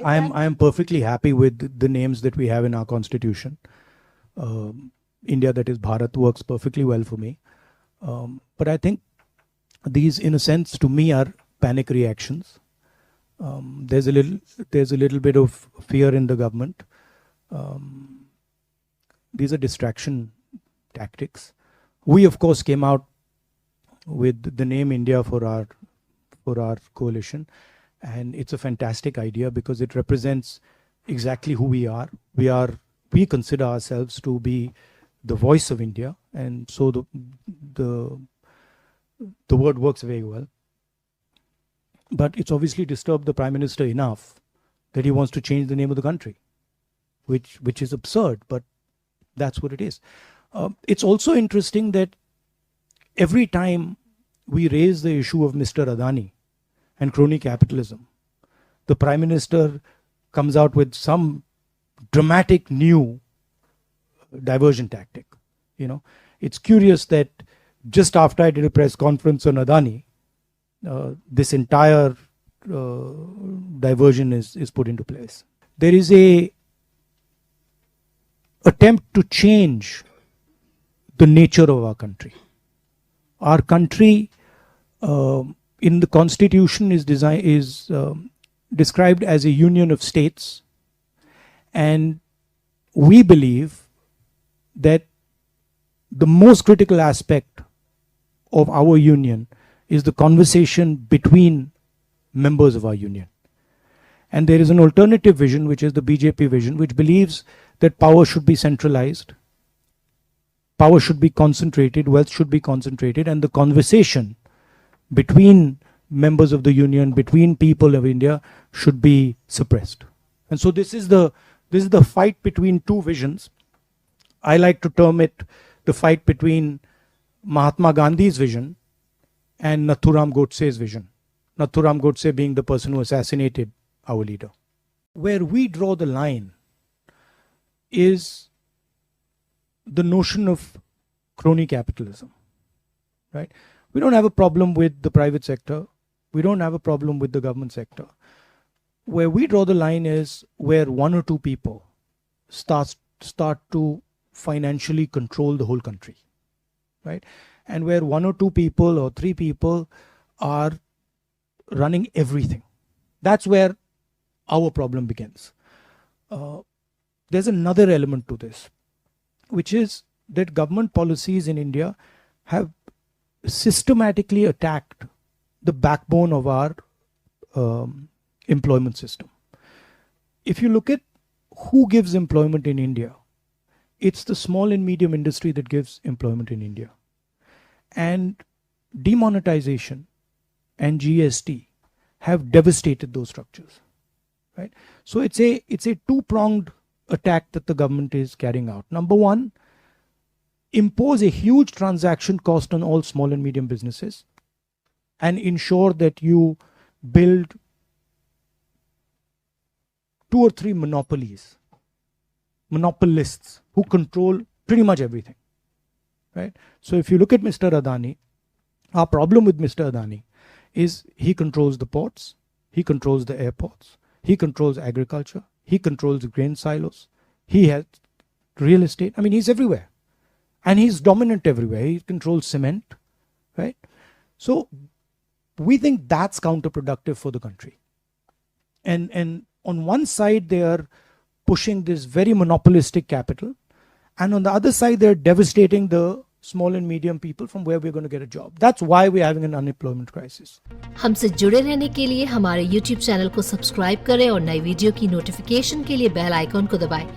I am perfectly happy with the names that we have in our constitution. India, that is Bharat, works perfectly well for me. But I think these, in a sense, to me, are panic reactions. There's a little bit of fear in the government. These are distraction tactics. We, of course, came out with the name India for our coalition, and it's a fantastic idea because it represents exactly who we are. We consider ourselves to be the voice of India, and so the word works very well. But it's obviously disturbed the Prime Minister enough that he wants to change the name of the country, which is absurd, but that's what it is. It's also interesting that every time we raise the issue of Mr. Adani and crony capitalism, the Prime Minister comes out with some dramatic new diversion tactic. It's curious that just after I did a press conference on Adani, this entire diversion is put into place. There is a attempt to change the nature of our country. Our country in the constitution is described as a union of states, and we believe that the most critical aspect of our union is the conversation between members of our union. And there is an alternative vision, which is the BJP vision, which believes that power should be centralized, power should be concentrated, wealth should be concentrated, and the conversation between members of the union, between people of India, should be suppressed. And so this is the fight between two visions. I like to term it the fight between Mahatma Gandhi's vision and Nathuram Godse's vision. Nathuram Godse being the person who assassinated our leader. Where we draw the line is the notion of crony capitalism, right? We don't have a problem with the private sector. We don't have a problem with the government sector. Where we draw the line is where one or two people start to financially control the whole country, right? And where one or two people or three people are running everything. That's where our problem begins. There's another element to this, which is that government policies in India have systematically attacked the backbone of our employment system. If you look at who gives employment in India, it's the small and medium industry that gives employment in India. And demonetization and GST have devastated those structures, right? So it's a two-pronged attack that the government is carrying out. Number one, impose a huge transaction cost on all small and medium businesses and ensure that you build 2 or 3 monopolists who control pretty much everything, right? So if you look at Mr. Adani, our problem with Mr. Adani is he controls the ports, he controls the airports, he controls agriculture, he controls grain silos, he has real estate. I mean, he's everywhere. And he's dominant everywhere. He controls cement, right? So we think that's counterproductive for the country. And on one side, they are pushing this very monopolistic capital. And on the other side, they're devastating the small and medium people from where we're going to get a job. That's why we're having an unemployment crisis. हमसे जुड़े रहने के लिए हमारे YouTube channel को subscribe करें और नई वीडियो की नोटिफिकेशन के लिए बेल आइकॉन को दबाएं